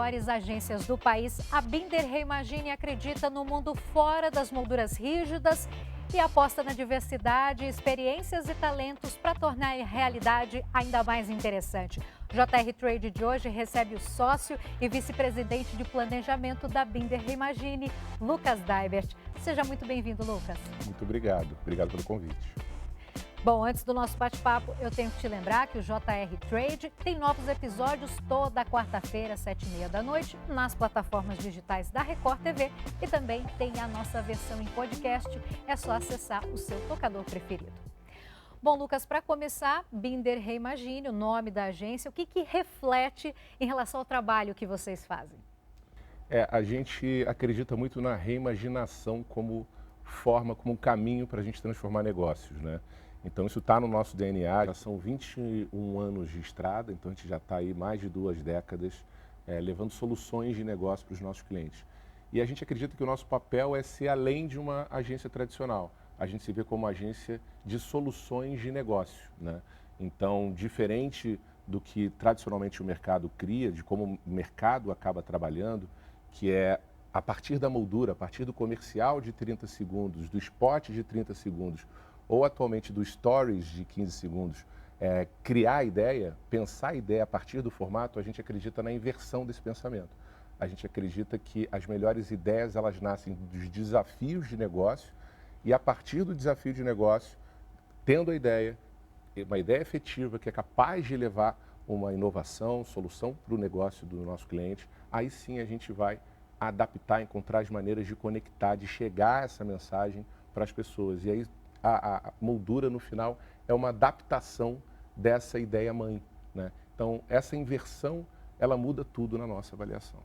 maiores agências do país, a Binder Reimagine acredita no mundo fora das molduras rígidas e aposta na diversidade, experiências e talentos para tornar a realidade ainda mais interessante. O JR Trade de hoje recebe o sócio e vice-presidente de planejamento da Binder Reimagine, Lucas Daibert. Seja muito bem-vindo, Lucas. Muito obrigado. Obrigado pelo convite. Bom, antes do nosso bate-papo, eu tenho que te lembrar que o JR Trade tem novos episódios toda quarta-feira, às 7h30 da noite, nas plataformas digitais da Record TV e também tem a nossa versão em podcast. É só acessar o seu tocador preferido. Bom, Lucas, para começar, Binder Reimagine, o nome da agência, o que reflete em relação ao trabalho que vocês fazem? A gente acredita muito na reimaginação como forma, como um caminho para a gente transformar negócios, né? Então isso está no nosso DNA, já são 21 anos de estrada, então a gente já está aí mais de 2 décadas levando soluções de negócio para os nossos clientes. E a gente acredita que o nosso papel é ser além de uma agência tradicional. A gente se vê como agência de soluções de negócio, né? Então, diferente do que tradicionalmente o mercado cria, de como o mercado acaba trabalhando, que é a partir da moldura, a partir do comercial de 30 segundos, do spot de 30 segundos, ou atualmente do stories de 15 segundos, criar a ideia, pensar a ideia a partir do formato, a gente acredita na inversão desse pensamento. A gente acredita que as melhores ideias, elas nascem dos desafios de negócio e a partir do desafio de negócio, tendo a ideia, uma ideia efetiva que é capaz de levar uma inovação, solução para o negócio do nosso cliente, aí sim a gente vai adaptar, encontrar as maneiras de conectar, de chegar essa mensagem para as pessoas. E aí a moldura no final é uma adaptação dessa ideia mãe, né? Então essa inversão, ela muda tudo na nossa avaliação.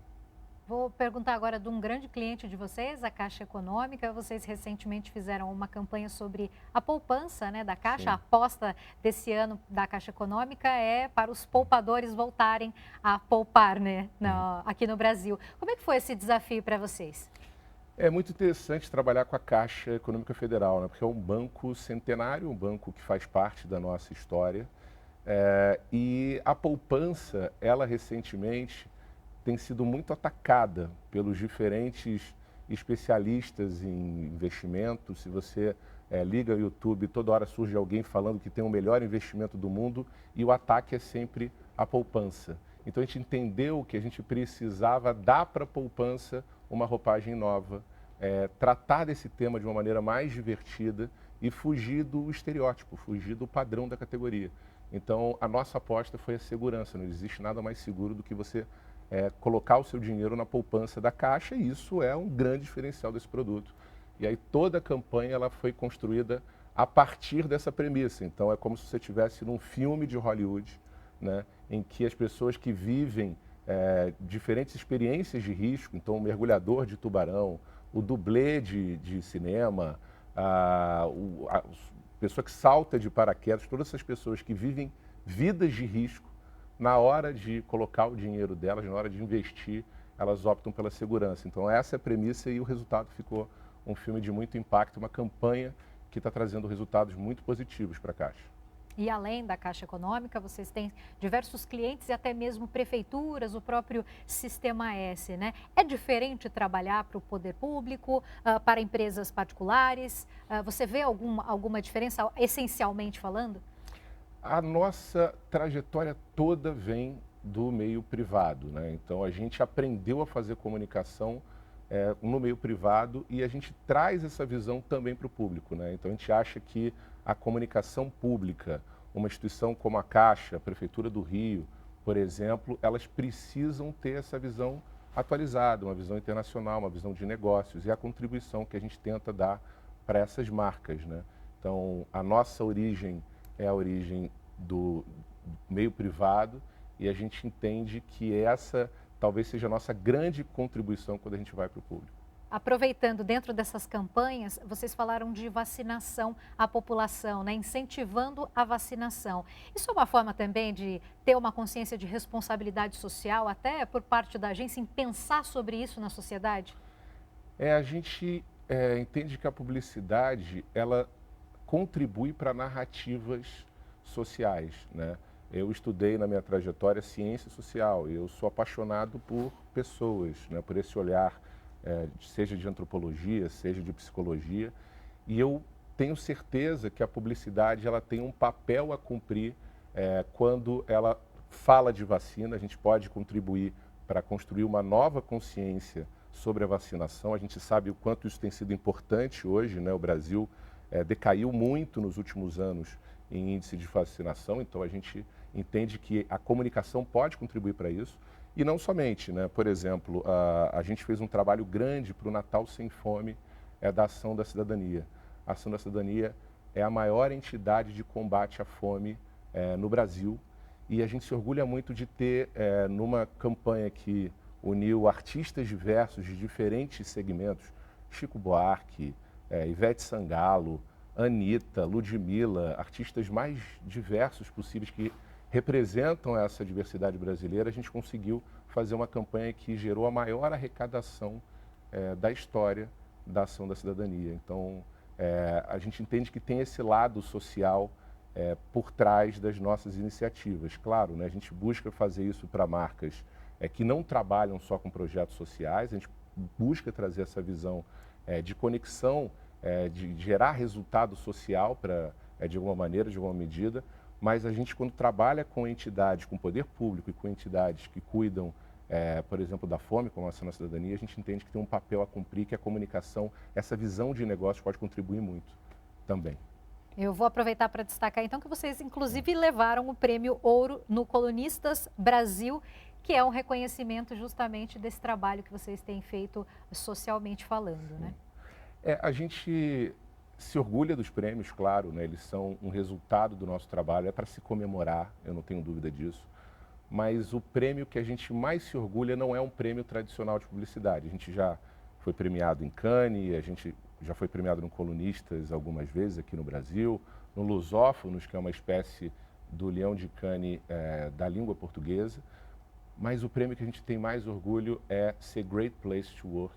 Vou perguntar agora de um grande cliente de vocês, a Caixa Econômica. Vocês recentemente fizeram uma campanha sobre a poupança, né, da Caixa. Sim. A aposta desse ano da Caixa Econômica é para os poupadores voltarem a poupar, né, aqui no Brasil. Como é que foi esse desafio para vocês? É muito interessante trabalhar com a Caixa Econômica Federal, né, porque é um banco centenário, um banco que faz parte da nossa história. E a poupança, ela recentemente tem sido muito atacada pelos diferentes especialistas em investimentos. Se você liga o YouTube, toda hora surge alguém falando que tem o melhor investimento do mundo e o ataque é sempre a poupança. Então a gente entendeu que a gente precisava dar para a poupança uma roupagem nova, tratar desse tema de uma maneira mais divertida e fugir do estereótipo, fugir do padrão da categoria. Então a nossa aposta foi a segurança. Não existe nada mais seguro do que você colocar o seu dinheiro na poupança da Caixa, e isso é um grande diferencial desse produto. E aí toda a campanha ela foi construída a partir dessa premissa. Então é como se você estivesse num filme de Hollywood, né, em que as pessoas que vivem diferentes experiências de risco, então o mergulhador de tubarão, o dublê de cinema, a pessoa que salta de paraquedas, todas essas pessoas que vivem vidas de risco, na hora de colocar o dinheiro delas, na hora de investir, elas optam pela segurança. Então essa é a premissa e o resultado ficou um filme de muito impacto, uma campanha que está trazendo resultados muito positivos para a Caixa. E além da Caixa Econômica, vocês têm diversos clientes e até mesmo prefeituras, o próprio Sistema S, né? É diferente trabalhar para o poder público, para empresas particulares? Você vê alguma diferença, essencialmente falando? A nossa trajetória toda vem do meio privado, né? Então a gente aprendeu a fazer comunicação no meio privado e a gente traz essa visão também para o público, né? Então a gente acha que a comunicação pública, uma instituição como a Caixa, a Prefeitura do Rio, por exemplo, elas precisam ter essa visão atualizada, uma visão internacional, uma visão de negócios e a contribuição que a gente tenta dar para essas marcas, né? Então a nossa origem é a origem do meio privado e a gente entende que essa talvez seja a nossa grande contribuição quando a gente vai para o público. Aproveitando, dentro dessas campanhas, vocês falaram de vacinação à população, né? Incentivando a vacinação. Isso é uma forma também de ter uma consciência de responsabilidade social, até por parte da agência, em pensar sobre isso na sociedade? A gente entende que a publicidade, ela contribui para narrativas sociais, né? Eu estudei na minha trajetória ciência social e eu sou apaixonado por pessoas, né, por esse olhar, seja de antropologia, seja de psicologia, e eu tenho certeza que a publicidade ela tem um papel a cumprir quando ela fala de vacina. A gente pode contribuir para construir uma nova consciência sobre a vacinação. A gente sabe o quanto isso tem sido importante hoje, né? O Brasil decaiu muito nos últimos anos em índice de vacinação, então a gente entende que a comunicação pode contribuir para isso. E não somente, né? Por exemplo, a gente fez um trabalho grande para o Natal Sem Fome da Ação da Cidadania. A Ação da Cidadania é a maior entidade de combate à fome no Brasil e a gente se orgulha muito de ter, numa campanha que uniu artistas diversos de diferentes segmentos, Chico Buarque, Ivete Sangalo, Anitta, Ludmilla, artistas mais diversos possíveis que representam essa diversidade brasileira. A gente conseguiu fazer uma campanha que gerou a maior arrecadação da história da Ação da Cidadania. Então, a gente entende que tem esse lado social por trás das nossas iniciativas. Claro, né, a gente busca fazer isso para marcas que não trabalham só com projetos sociais, a gente busca trazer essa visão de conexão, de gerar resultado social de alguma maneira, de alguma medida, mas a gente, quando trabalha com entidades, com poder público e com entidades que cuidam, por exemplo, da fome, como a Ação da Cidadania, a gente entende que tem um papel a cumprir, que a comunicação, essa visão de negócio pode contribuir muito também. Eu vou aproveitar para destacar, então, que vocês, inclusive, levaram o Prêmio Ouro no Colunistas Brasil, que é um reconhecimento justamente desse trabalho que vocês têm feito socialmente falando, né? A gente se orgulha dos prêmios, claro, né? Eles são um resultado do nosso trabalho, é para se comemorar, eu não tenho dúvida disso. Mas o prêmio que a gente mais se orgulha não é um prêmio tradicional de publicidade. A gente já foi premiado em Cannes, a gente já foi premiado no Colunistas algumas vezes aqui no Brasil, no Lusófonos, que é uma espécie do Leão de Cannes da língua portuguesa. Mas o prêmio que a gente tem mais orgulho é ser Great Place to Work,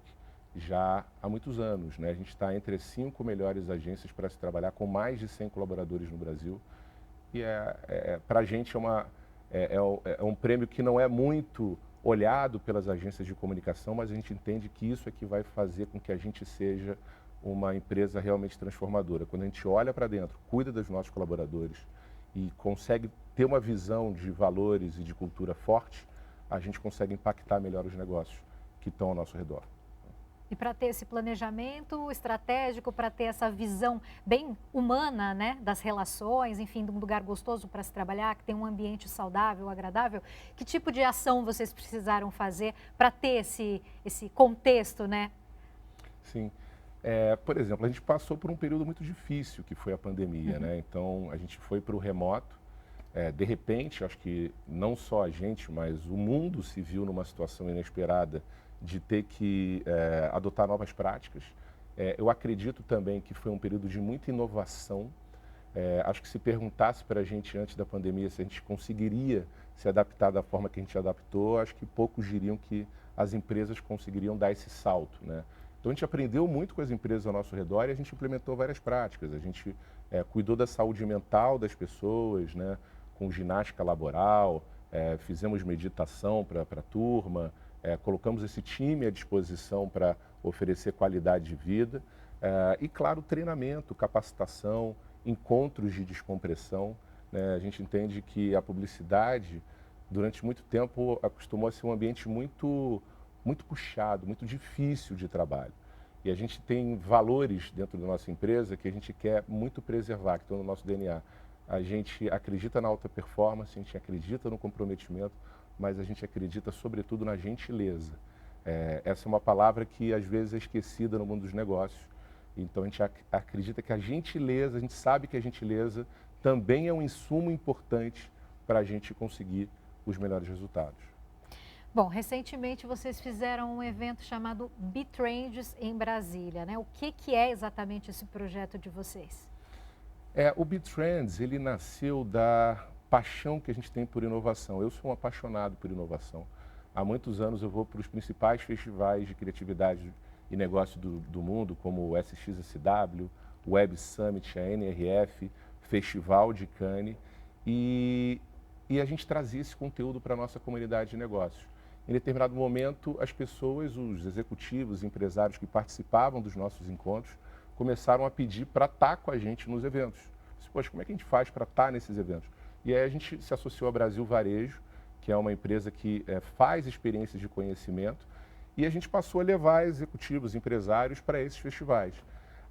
já há muitos anos, né? A gente está entre as 5 melhores agências para se trabalhar, com mais de 100 colaboradores no Brasil. E para a gente é um prêmio que não é muito olhado pelas agências de comunicação, mas a gente entende que isso é que vai fazer com que a gente seja uma empresa realmente transformadora. Quando a gente olha para dentro, cuida dos nossos colaboradores e consegue ter uma visão de valores e de cultura forte, a gente consegue impactar melhor os negócios que estão ao nosso redor. E para ter esse planejamento estratégico, para ter essa visão bem humana, né, das relações, enfim, de um lugar gostoso para se trabalhar, que tem um ambiente saudável, agradável, que tipo de ação vocês precisaram fazer para ter esse contexto, né? Sim. Por exemplo, a gente passou por um período muito difícil, que foi a pandemia, né? Então, a gente foi para o remoto. De repente, acho que não só a gente, mas o mundo se viu numa situação inesperada de ter que adotar novas práticas. Eu acredito também que foi um período de muita inovação. Acho que se perguntasse para a gente antes da pandemia se a gente conseguiria se adaptar da forma que a gente adaptou, acho que poucos diriam que as empresas conseguiriam dar esse salto, né? Então, a gente aprendeu muito com as empresas ao nosso redor e a gente implementou várias práticas. A gente cuidou da saúde mental das pessoas, né, com ginástica laboral, fizemos meditação para a turma, colocamos esse time à disposição para oferecer qualidade de vida e, claro, treinamento, capacitação, encontros de descompressão, né? A gente entende que a publicidade, durante muito tempo, acostumou a ser um ambiente muito puxado, muito difícil de trabalho. E a gente tem valores dentro da nossa empresa que a gente quer muito preservar, que estão no nosso DNA. A gente acredita na alta performance, a gente acredita no comprometimento, mas a gente acredita, sobretudo, na gentileza. Essa é uma palavra que, às vezes, é esquecida no mundo dos negócios. Então, a gente acredita que a gentileza, a gente sabe que a gentileza também é um insumo importante para a gente conseguir os melhores resultados. Bom, recentemente vocês fizeram um evento chamado B-Trends em Brasília, né? O que é exatamente esse projeto de vocês? O B-Trends, ele nasceu da paixão que a gente tem por inovação. Eu sou um apaixonado por inovação. Há muitos anos eu vou para os principais festivais de criatividade e negócio do mundo, como o SXSW, o Web Summit, a NRF, Festival de Cannes. E e a gente trazia esse conteúdo para a nossa comunidade de negócios. Em determinado momento, as pessoas, os executivos, empresários que participavam dos nossos encontros, começaram a pedir para estar com a gente nos eventos. Poxa, como é que a gente faz para estar nesses eventos? E aí a gente se associou ao Brasil Varejo, que é uma empresa que faz experiências de conhecimento, e a gente passou a levar executivos, empresários para esses festivais.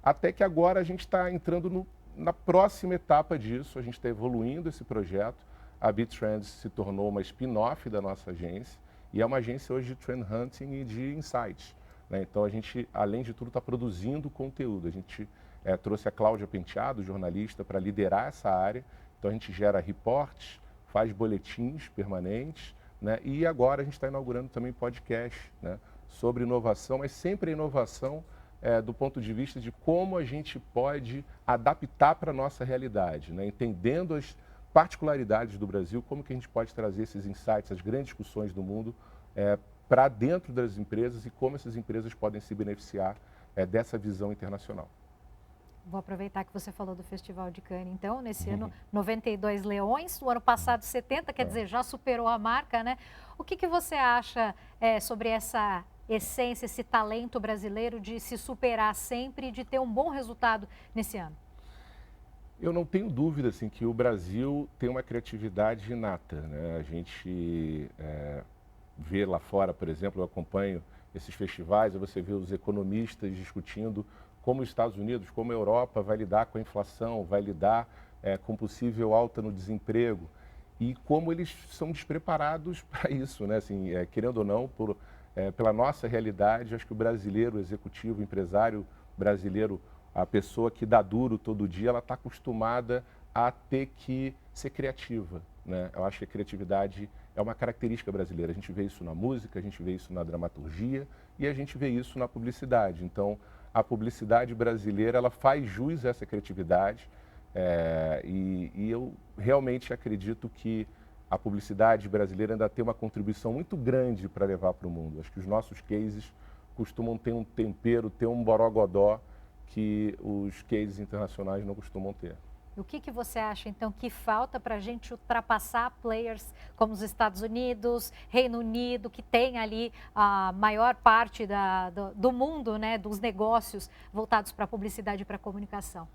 Até que agora a gente está entrando na próxima etapa disso, a gente está evoluindo esse projeto. A B-Trends se tornou uma spin-off da nossa agência, e é uma agência hoje de trend hunting e de insights, né? Então a gente, além de tudo, está produzindo conteúdo. A gente trouxe a Cláudia Penteado, jornalista, para liderar essa área. Então a gente gera reportes, faz boletins permanentes, né? E agora a gente está inaugurando também podcast, né, sobre inovação, mas sempre a inovação do ponto de vista de como a gente pode adaptar para a nossa realidade, né? Entendendo as particularidades do Brasil, como que a gente pode trazer esses insights, as grandes discussões do mundo para dentro das empresas e como essas empresas podem se beneficiar dessa visão internacional. Vou aproveitar que você falou do Festival de Cannes, então, nesse ano 92 leões, o ano passado 70, quer dizer, já superou a marca, né? O que você acha sobre essa essência, esse talento brasileiro de se superar sempre e de ter um bom resultado nesse ano? Eu não tenho dúvida assim, que o Brasil tem uma criatividade inata, né? A gente vê lá fora, por exemplo, eu acompanho esses festivais, você vê os economistas discutindo como os Estados Unidos, como a Europa vai lidar com a inflação, vai lidar com possível alta no desemprego e como eles são despreparados para isso, né? Assim, querendo ou não, pela nossa realidade, acho que o brasileiro, o executivo, o empresário brasileiro, a pessoa que dá duro todo dia, ela está acostumada a ter que ser criativa, né? Eu acho que a criatividade é uma característica brasileira. A gente vê isso na música, a gente vê isso na dramaturgia e a gente vê isso na publicidade. Então, a publicidade brasileira, ela faz jus a essa criatividade e eu realmente acredito que a publicidade brasileira ainda tem uma contribuição muito grande para levar para o mundo. Acho que os nossos cases costumam ter um tempero, ter um borogodó que os cases internacionais não costumam ter. O que você acha, então, que falta para a gente ultrapassar players como os Estados Unidos, Reino Unido, que tem ali a maior parte do mundo, né, dos negócios voltados para a publicidade e para a comunicação?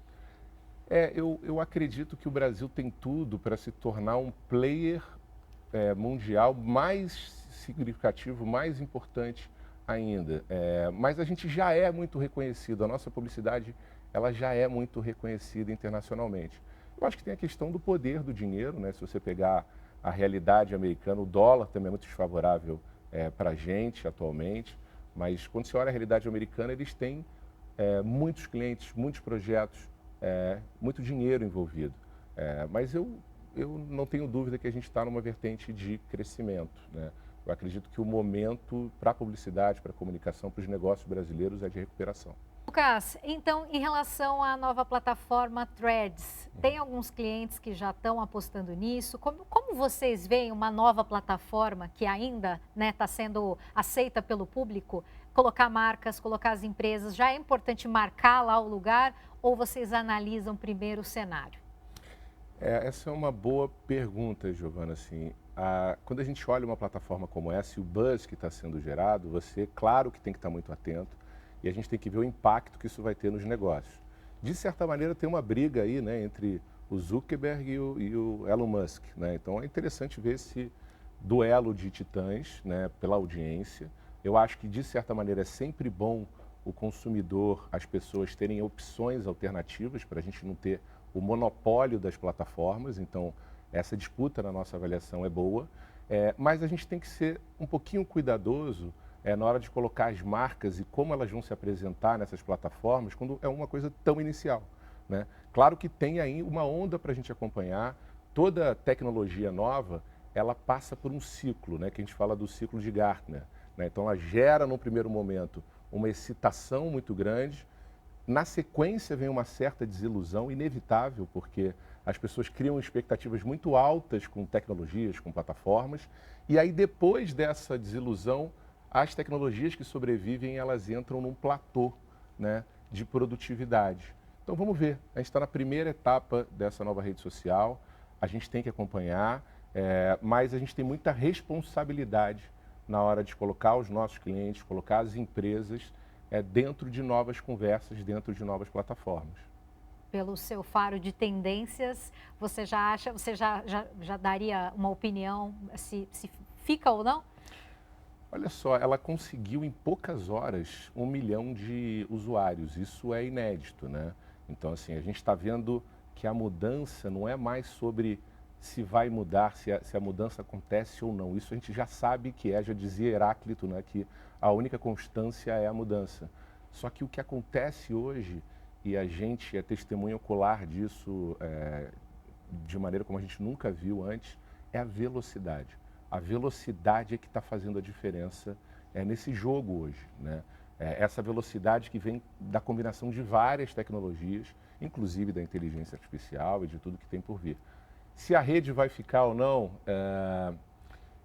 Eu acredito que o Brasil tem tudo para se tornar um player mundial mais significativo, mais importante ainda. Mas a gente já é muito reconhecido, a nossa publicidade ela já é muito reconhecida internacionalmente. Eu acho que tem a questão do poder do dinheiro, né? Se você pegar a realidade americana, o dólar também é muito desfavorável para a gente atualmente, mas quando você olha a realidade americana, eles têm muitos clientes, muitos projetos, muito dinheiro envolvido. Mas eu não tenho dúvida que a gente está numa vertente de crescimento, né? Eu acredito que o momento para a publicidade, para a comunicação, para os negócios brasileiros é de recuperação. Lucas, então, em relação à nova plataforma Threads, tem alguns clientes que já estão apostando nisso. Como vocês veem uma nova plataforma que ainda está sendo aceita pelo público, colocar marcas, colocar as empresas, já é importante marcar lá o lugar ou vocês analisam primeiro o cenário? Essa é uma boa pergunta, Giovana. Assim, quando a gente olha uma plataforma como essa e o buzz que está sendo gerado, você, claro que tem que estar muito atento. E a gente tem que ver o impacto que isso vai ter nos negócios. De certa maneira, tem uma briga aí, né, entre o Zuckerberg e o Elon Musk, né? Então, é interessante ver esse duelo de titãs, né, pela audiência. Eu acho que, de certa maneira, é sempre bom o consumidor, as pessoas terem opções alternativas para a gente não ter o monopólio das plataformas. Então, essa disputa, na nossa avaliação, é boa. Mas a gente tem que ser um pouquinho cuidadoso na hora de colocar as marcas e como elas vão se apresentar nessas plataformas quando é uma coisa tão inicial, né? Claro que tem aí uma onda para a gente acompanhar. Toda tecnologia nova, ela passa por um ciclo, né? Que a gente fala do ciclo de Gartner, né? Então, ela gera, no primeiro momento, uma excitação muito grande. Na sequência, vem uma certa desilusão inevitável, porque as pessoas criam expectativas muito altas com tecnologias, com plataformas. E aí, depois dessa desilusão, as tecnologias que sobrevivem, elas entram num platô, né, de produtividade. Então vamos ver, a gente está na primeira etapa dessa nova rede social, a gente tem que acompanhar. Mas a gente tem muita responsabilidade na hora de colocar os nossos clientes, colocar as empresas dentro de novas conversas, dentro de novas plataformas. Pelo seu faro de tendências, você já acha, você já daria uma opinião se fica ou não? Olha só, ela conseguiu em poucas horas 1 milhão de usuários. Isso é inédito, né? Então, assim, a gente está vendo que a mudança não é mais sobre se vai mudar, se a mudança acontece ou não. Isso a gente já sabe que já dizia Heráclito, né? Que a única constância é a mudança. Só que o que acontece hoje, e a gente é testemunha ocular disso de maneira como a gente nunca viu antes, é a velocidade. A velocidade é que está fazendo a diferença nesse jogo hoje, né? Essa velocidade que vem da combinação de várias tecnologias, inclusive da inteligência artificial e de tudo que tem por vir. Se a rede vai ficar ou não,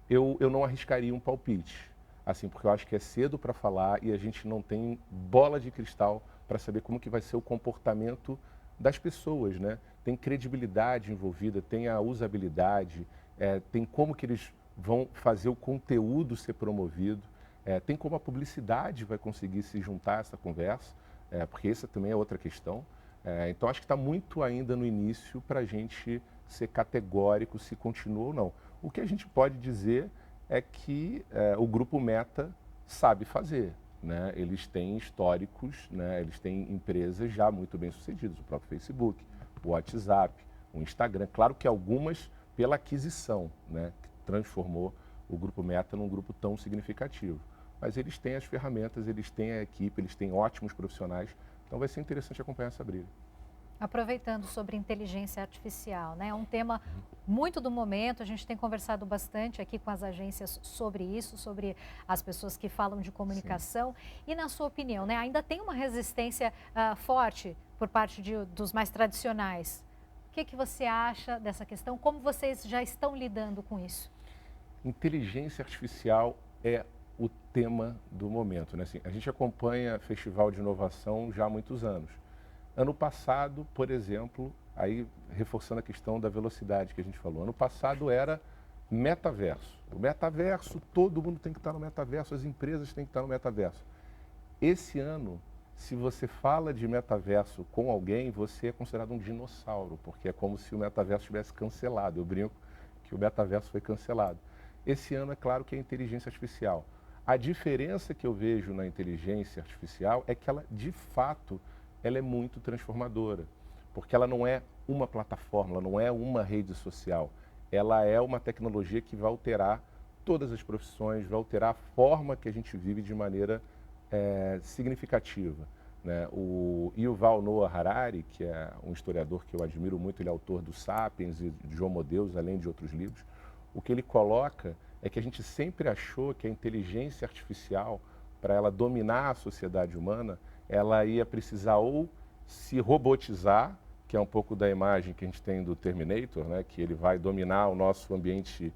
eu não arriscaria um palpite, assim, porque eu acho que é cedo para falar e a gente não tem bola de cristal para saber como que vai ser o comportamento das pessoas, né? Tem credibilidade envolvida, tem a usabilidade, tem como que eles vão fazer o conteúdo ser promovido, tem como a publicidade vai conseguir se juntar a essa conversa, porque essa também é outra questão. Então, acho que está muito ainda no início para a gente ser categórico se continua ou não. O que a gente pode dizer é que o Grupo Meta sabe fazer, né? Eles têm históricos, né? Eles têm empresas já muito bem sucedidas, o próprio Facebook, o WhatsApp, o Instagram. Claro que algumas pela aquisição, né? Que transformou o Grupo Meta num grupo tão significativo. Mas eles têm as ferramentas, eles têm a equipe, eles têm ótimos profissionais. Então vai ser interessante acompanhar essa briga. Aproveitando sobre inteligência artificial, né? É um tema muito do momento, a gente tem conversado bastante aqui com as agências sobre isso, sobre as pessoas que falam de comunicação. Sim. E na sua opinião, né, ainda tem uma resistência forte por parte dos mais tradicionais. O que você acha dessa questão? Como vocês já estão lidando com isso? Inteligência artificial é o tema do momento, né? Assim, a gente acompanha Festival de Inovação já há muitos anos. Ano passado, por exemplo, aí reforçando a questão da velocidade que a gente falou, ano passado era metaverso. O metaverso, todo mundo tem que estar no metaverso, as empresas têm que estar no metaverso. Esse ano, se você fala de metaverso com alguém, você é considerado um dinossauro, porque é como se o metaverso tivesse cancelado. Eu brinco que o metaverso foi cancelado. Esse ano, é claro que é inteligência artificial. A diferença que eu vejo na inteligência artificial é que ela, de fato, ela é muito transformadora, porque ela não é uma plataforma, ela não é uma rede social, ela é uma tecnologia que vai alterar todas as profissões, vai alterar a forma que a gente vive de maneira significativa, né? O Yuval Noah Harari, que é um historiador que eu admiro muito, ele é autor do Sapiens e de Homo Deus, além de outros livros, o que ele coloca é que a gente sempre achou que a inteligência artificial, para ela dominar a sociedade humana, ela ia precisar ou se robotizar, que é um pouco da imagem que a gente tem do Terminator, né? Que ele vai dominar o nosso ambiente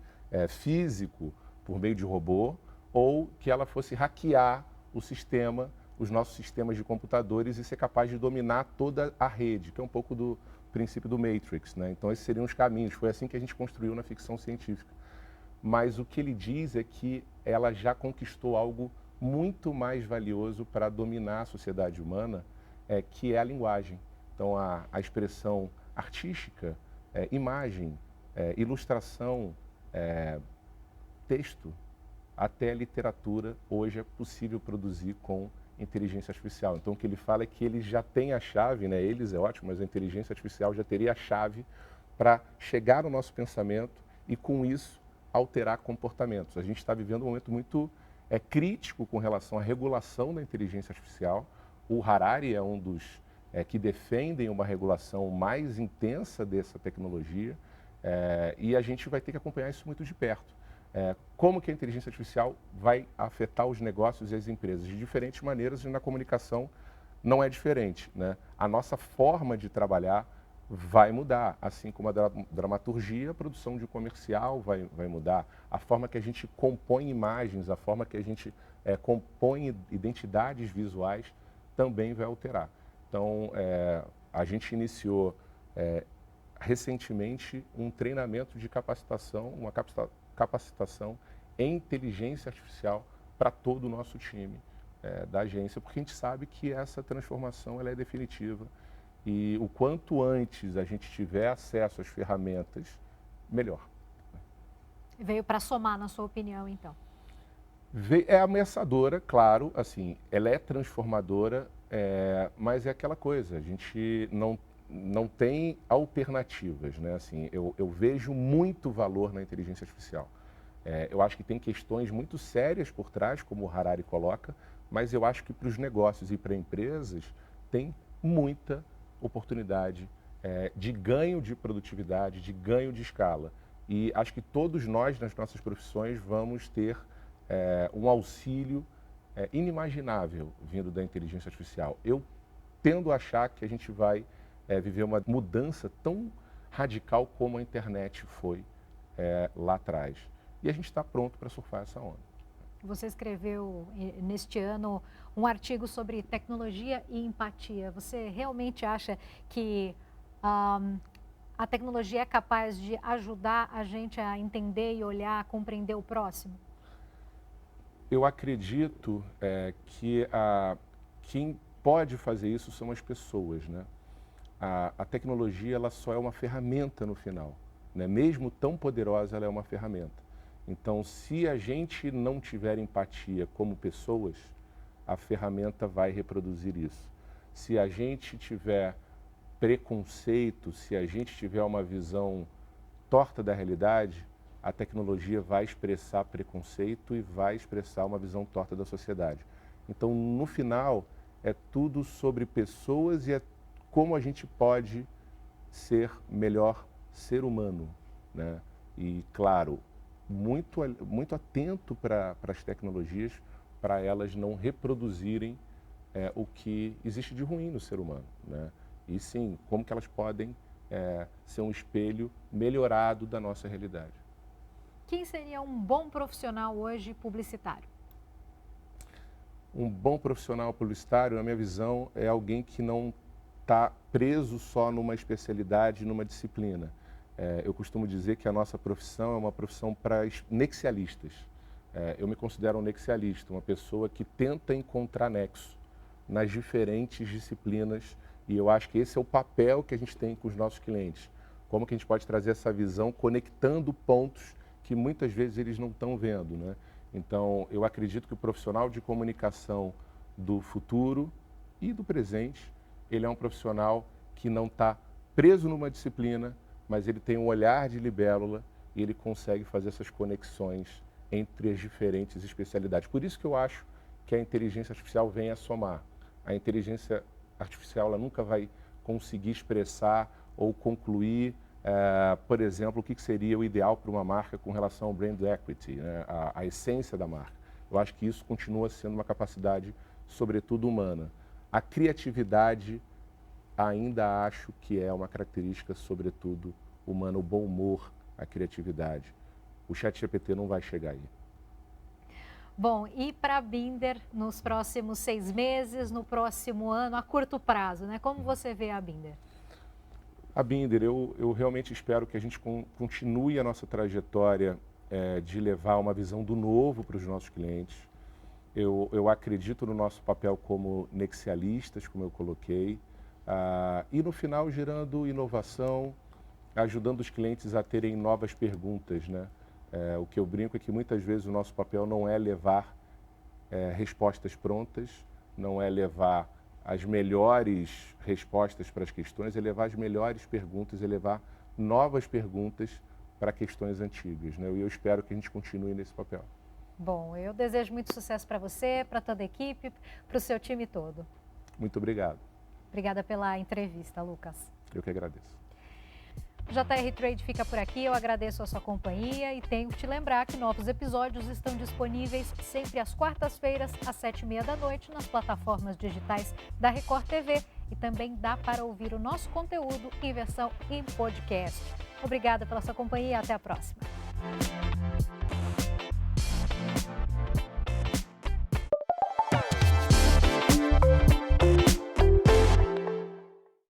físico por meio de robô, ou que ela fosse hackear o sistema, os nossos sistemas de computadores e ser capaz de dominar toda a rede, que é um pouco do princípio do Matrix, né? Então esses seriam os caminhos, foi assim que a gente construiu na ficção científica. Mas o que ele diz é que ela já conquistou algo muito mais valioso para dominar a sociedade humana, que é a linguagem. Então, a expressão artística, imagem, ilustração, texto, até literatura, hoje é possível produzir com inteligência artificial. Então, o que ele fala é que eles já têm a chave, né? Eles é ótimo, mas a inteligência artificial já teria a chave para chegar no nosso pensamento e, com isso, alterar comportamentos. A gente está vivendo um momento muito crítico com relação à regulação da inteligência artificial. O Harari é um dos que defendem uma regulação mais intensa dessa tecnologia e a gente vai ter que acompanhar isso muito de perto. Como que a inteligência artificial vai afetar os negócios e as empresas? De diferentes maneiras, e na comunicação não é diferente, né? A nossa forma de trabalhar vai mudar, assim como a dramaturgia, a produção de comercial vai mudar, a forma que a gente compõe imagens, a forma que a gente compõe identidades visuais também vai alterar. Então, a gente iniciou recentemente um treinamento de capacitação, uma capacitação em inteligência artificial para todo o nosso time da agência, porque a gente sabe que essa transformação ela é definitiva e o quanto antes a gente tiver acesso às ferramentas, melhor. Veio para somar, na sua opinião, então? É ameaçadora, claro, assim, ela é transformadora, mas é aquela coisa, a gente não tem alternativas, né? Assim, eu vejo muito valor na inteligência artificial. Eu acho que tem questões muito sérias por trás, como o Harari coloca, mas eu acho que para os negócios e para empresas tem muita oportunidade de ganho de produtividade, de ganho de escala. E acho que todos nós, nas nossas profissões, vamos ter um auxílio inimaginável vindo da inteligência artificial. Eu tendo a achar que a gente vai viver uma mudança tão radical como a internet foi lá atrás. E a gente está pronto para surfar essa onda. Você escreveu neste ano um artigo sobre tecnologia e empatia. Você realmente acha que a tecnologia é capaz de ajudar a gente a entender e olhar, compreender o próximo? Eu acredito que quem pode fazer isso são as pessoas, né? A tecnologia ela só é uma ferramenta no final, né? Mesmo tão poderosa, ela é uma ferramenta. Então, se a gente não tiver empatia como pessoas, a ferramenta vai reproduzir isso. Se a gente tiver preconceito, se a gente tiver uma visão torta da realidade, a tecnologia vai expressar preconceito e vai expressar uma visão torta da sociedade. Então, no final, é tudo sobre pessoas e é como a gente pode ser melhor ser humano, né? E, claro, muito atento para as tecnologias, para elas não reproduzirem o que existe de ruim no ser humano, né? E sim, como que elas podem ser um espelho melhorado da nossa realidade. Quem seria um bom profissional hoje publicitário? Um bom profissional publicitário, na minha visão, é alguém que não está preso só numa especialidade, numa disciplina. Eu costumo dizer que a nossa profissão é uma profissão para nexialistas. Eu me considero um nexialista, uma pessoa que tenta encontrar nexo nas diferentes disciplinas e eu acho que esse é o papel que a gente tem com os nossos clientes. Como que a gente pode trazer essa visão conectando pontos que muitas vezes eles não estão vendo, né? Então, eu acredito que o profissional de comunicação do futuro e do presente, ele é um profissional que não está preso numa disciplina, mas ele tem um olhar de libélula e ele consegue fazer essas conexões entre as diferentes especialidades. Por isso que eu acho que a inteligência artificial vem a somar. A inteligência artificial ela nunca vai conseguir expressar ou concluir, por exemplo, o que seria o ideal para uma marca com relação ao brand equity, né? A essência da marca. Eu acho que isso continua sendo uma capacidade, sobretudo, humana. A criatividade ainda acho que é uma característica, sobretudo, humana, o bom humor, a criatividade. O ChatGPT não vai chegar aí. Bom, e para a Binder nos próximos 6 meses, no próximo ano, a curto prazo, né? Como você vê a Binder? A Binder, eu realmente espero que a gente continue a nossa trajetória de levar uma visão do novo para os nossos clientes. Eu acredito no nosso papel como nexialistas, como eu coloquei, e no final gerando inovação, ajudando os clientes a terem novas perguntas, né? O que eu brinco é que muitas vezes o nosso papel não é levar respostas prontas, não é levar as melhores respostas para as questões, é levar as melhores perguntas, é levar novas perguntas para questões antigas, né? E eu espero que a gente continue nesse papel. Bom, eu desejo muito sucesso para você, para toda a equipe, para o seu time todo. Muito obrigado. Obrigada pela entrevista, Lucas. Eu que agradeço. JR Trade fica por aqui, eu agradeço a sua companhia e tenho que te lembrar que novos episódios estão disponíveis sempre às quartas-feiras, às 7h30 da noite, nas plataformas digitais da Record TV e também dá para ouvir o nosso conteúdo em versão em podcast. Obrigada pela sua companhia e até a próxima.